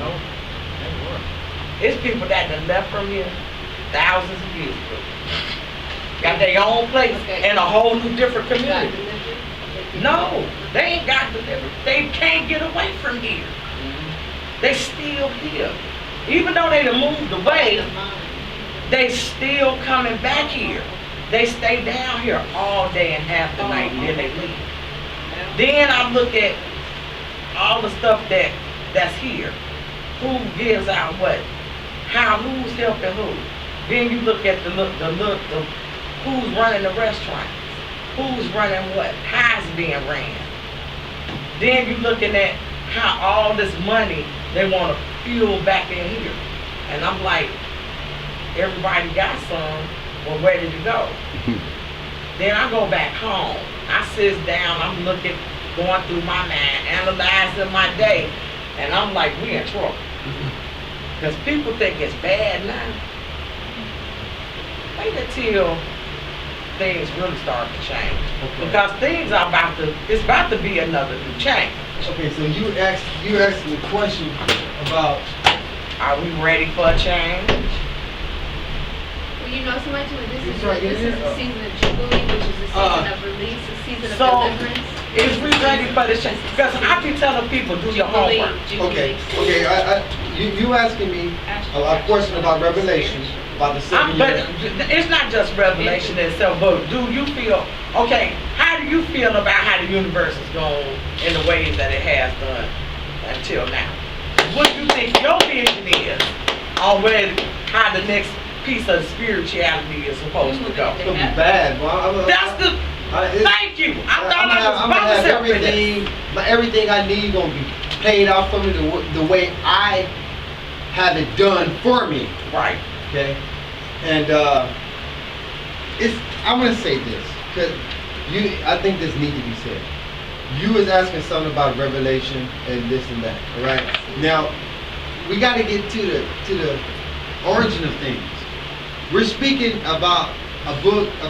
No, they were. It's people that done left from here thousands of years ago. Got their own place in a whole new different community. No, they ain't got delivered. They can't get away from here. They still here. Even though they done moved away, they still coming back here. They stay down here all day and half the night, and then they leave. Then I look at all the stuff that's here. Who gives out what? How? Who's helping who? Then you look at the who's running the restaurants, who's running what, how it's being ran. Then you looking at how all this money they want to fuel back in here. And I'm like, everybody got some, well, where did you go? Then I go back home. I sit down, I'm looking, going through my mind, analyzing my day, and I'm like, we in trouble. Because people think it's bad now. Wait until things really start to change. Okay. Because things are it's about to be another new change. Okay, so you asked the question about, are we ready for a change? Well, you know, so much of this is the season of Jubilee, which is the season of release, the season of deliverance. Is we ready for this change? Because I be telling people, do your homework. Okay, you asking me a question about Revelation, about the 7 years. But it's not just Revelation itself, but do you feel, okay, how do you feel about how the universe is going in the ways that it has done until now? What do you think your vision is on how the next piece of spirituality is supposed to go? It's going to be bad. Well, thank you. I thought I was about to have everything I need going to be paid off for me the way I have it done for me. Right. Okay. And I'm going to say this because I think this needs to be said. You was asking something about Revelation and this and that. All right. Now we got to get to the origin of things. We're speaking about a book, a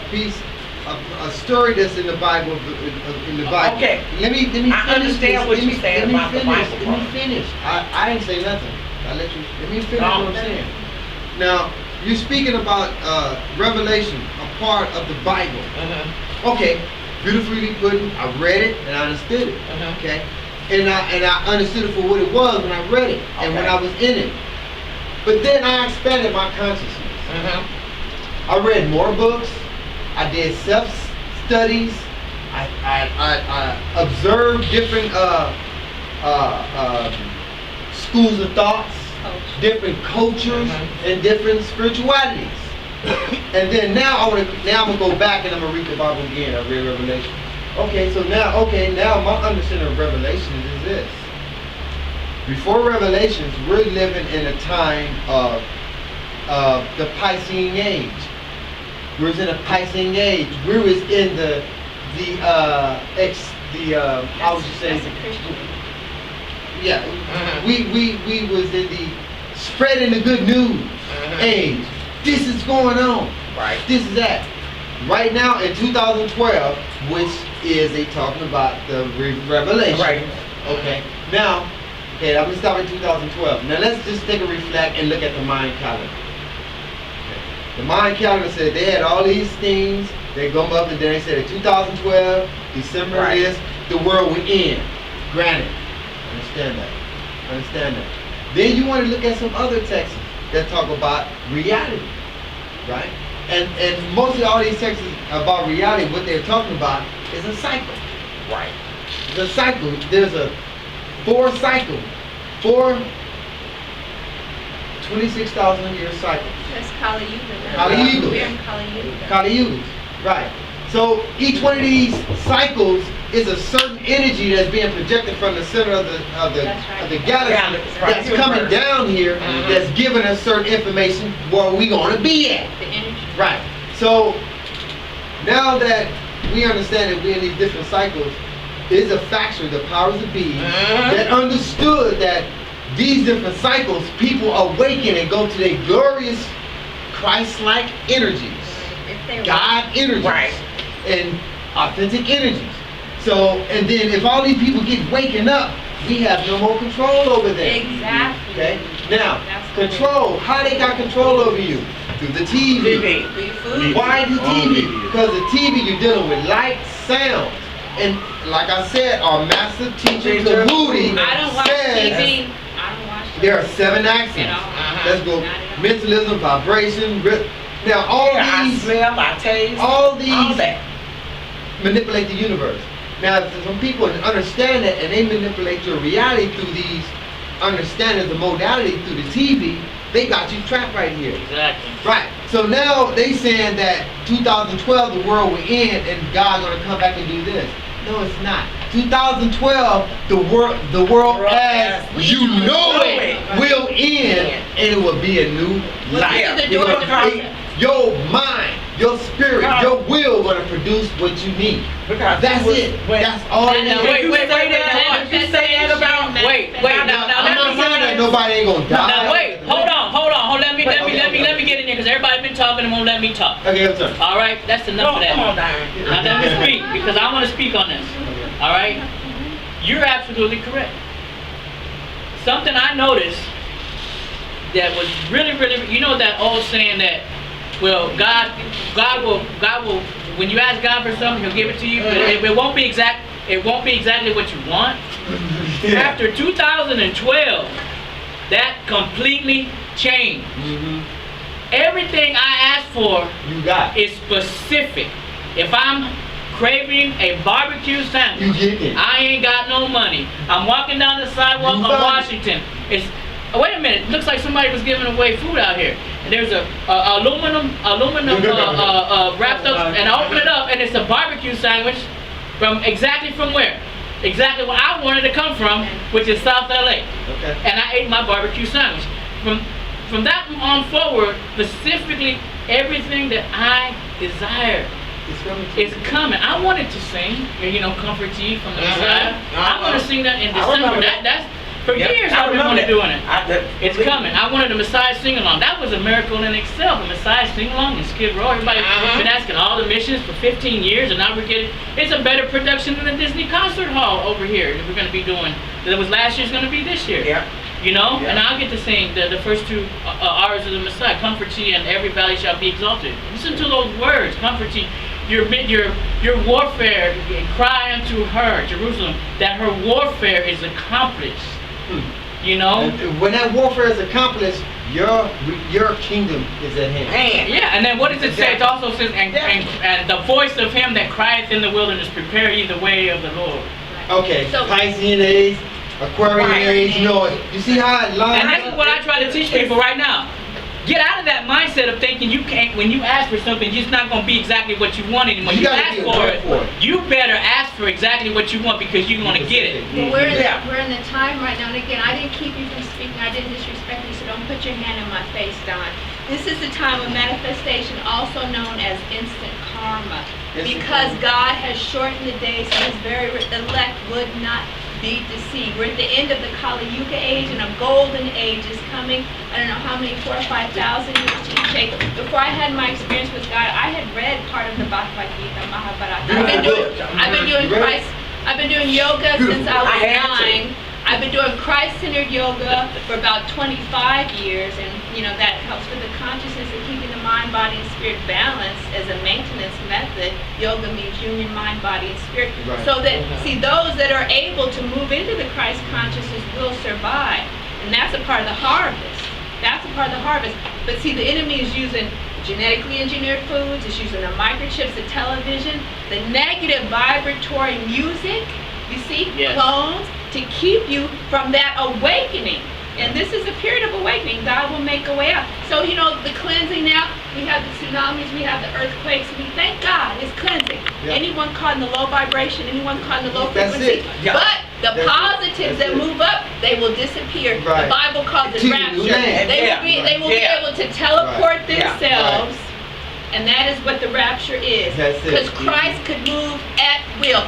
story that's in the Bible. Okay. Let me finish. I understand what you're saying about the Bible. Let me finish. I ain't say nothing. Let me finish what I'm saying. Now, you're speaking about Revelation, a part of the Bible. Okay, beautifully put. I read it and I understood it. Okay, and I understood it for what it was when I read it and when I was in it. But then I expanded my consciousness. I read more books. I did self-studies. I observed different schools of thoughts, different cultures, and different spiritualities. And then now I'm gonna go back and I'm gonna read the Bible again. I read Revelation. Okay, so now my understanding of Revelation is this. Before Revelations, we're living in a time of the Piscean age. We was in a Piscean age. We was in the how would you say? That's a Christian. Yeah, we was in the spreading the good news age. This is going on. Right. This is that. Right now in 2012, which is they talking about the Revelation. Right. Okay. Now, I'm gonna stop in 2012. Now let's just take a reflect and look at the Mayan calendar. The Mayan calendar said they had all these things. They go up and then they said in 2012, December is the world would end. Granted. Understand that. Then you want to look at some other texts that talk about reality. Right? And mostly all these texts about reality, what they're talking about is a cycle. Right. It's a cycle. There's a 26,000 year cycle. That's Kali Yuga. Kali Yuga. We're in Kali Yuga. Kali Yuga. Right. So each one of these cycles is a certain energy that's being projected from the center of the galaxy that's coming down here, that's giving us certain information where we gonna be at. The energy. Right. So now that we understand that we're in these different cycles, there's a faction, the powers that be, that understood that these different cycles, people awaken and go to their glorious Christ-like energies, God energies, and authentic energies. So, and then if all these people get waking up, we have no more control over them. Exactly. Okay? Now, control. How they got control over you? Through the TV. Why the TV? Because the TV you're dealing with light, sound. And like I said, our master teacher Cody I don't watch says TV. I don't watch TV. there are 7 axes. Let's go. Mentalism, vibration. Now all I these, smell, I taste, all these all that. manipulate the universe. Now, if some people understand that and they manipulate your reality through these understandings, the modality through the TV, they got you trapped right here. Exactly. Right. So now they saying that 2012 the world will end and God's gonna come back and do this. No, it's not. 2012 the world as you know it will end, and it will be a new life. Your mind, your spirit, your will gonna produce what you need. That's it. That's all it is. Wait, you say that about, wait, now, I'm not saying that nobody ain't gonna die. Now, wait, hold on, let me get in there, because everybody's been talking and won't let me talk. Okay, I'm sorry. All right, that's enough of that. Come on, Darren. Now let me speak, because I want to speak on this. All right? You're absolutely correct. Something I noticed that was really, you know that old saying that, well, God will, when you ask God for something, He'll give it to you, but it won't be exactly what you want. After 2012, that completely changed. Everything I asked for You got it. is specific. If I'm craving a barbecue sandwich, You get it. I ain't got no money. I'm walking down the sidewalk You on got it. Washington. Wait a minute. Looks like somebody was giving away food out here. And there's a aluminum wrapped up, and I open it up, and it's a barbecue sandwich from where? Exactly where I wanted to come from, which is South LA. Okay. And I ate my barbecue sandwich. From that on forward, specifically everything that I desire is coming. I wanted to sing, Comfort to You from the Messiah. I want to sing that in December. That's for years I've been wanting to doing it. It's coming. I wanted a Messiah sing along. That was a miracle in itself. A Messiah sing along in Skid Row. Everybody's been asking all the missions for 15 years, and now we're getting. It's a better production than the Disney concert hall over here that we're going to be doing. That was last year's going to be this year. Yeah. And I'll get to sing the first 2 hours of the Messiah. Comfort ye, and every valley shall be exalted. Listen to those words. Comfort ye. Your warfare, cry unto her, Jerusalem, that her warfare is accomplished. When that warfare is accomplished, your kingdom is at hand. Yeah, and then what does it say? It also says, and the voice of him that crieth in the wilderness, prepare ye the way of the Lord. Okay, Piscean age, Aquarian age, you see how it lines? And this is what I try to teach people right now. Get out of that mindset of thinking you can't, when you ask for something, it's not going to be exactly what you want anymore. You ask for it, you better ask for exactly what you want, because you're going to get it. Well, we're in the time right now, and again, I didn't keep you from speaking, I didn't disrespect you, so don't put your hand in my face, Don. This is the time of manifestation, also known as instant karma, because God has shortened the days, so His very elect would not be deceived. We're at the end of the Kali Yuga age, and a golden age is coming. I don't know how many, 4,000 or 5,000 years to each age. Before I had my experience with God, I had read part of the Bhagavad Gita, Mahabharata. I've been doing yoga since I was 9. I've been doing Christ-centered yoga for about 25 years, and that helps with the consciousness and keeping the mind, body, and spirit balanced as a maintenance method. Yoga means union, mind, body, and spirit. Right. So that, those that are able to move into the Christ consciousness will survive, and that's a part of the harvest. That's a part of the harvest. But the enemy is using genetically engineered foods, it's using the microchips, the television, the negative vibratory music, clones, to keep you from that awakening. And this is a period of awakening. God will make a way out. So, the cleansing now, we have the tsunamis, we have the earthquakes. We thank God, it's cleansing. Yeah. Anyone caught in the low vibration, anyone caught in the low frequency. Yeah. But the positives that move up, they will disappear. Right. The Bible calls it rapture. They will be able to teleport themselves. And that is what the rapture is. Because Christ could move at will.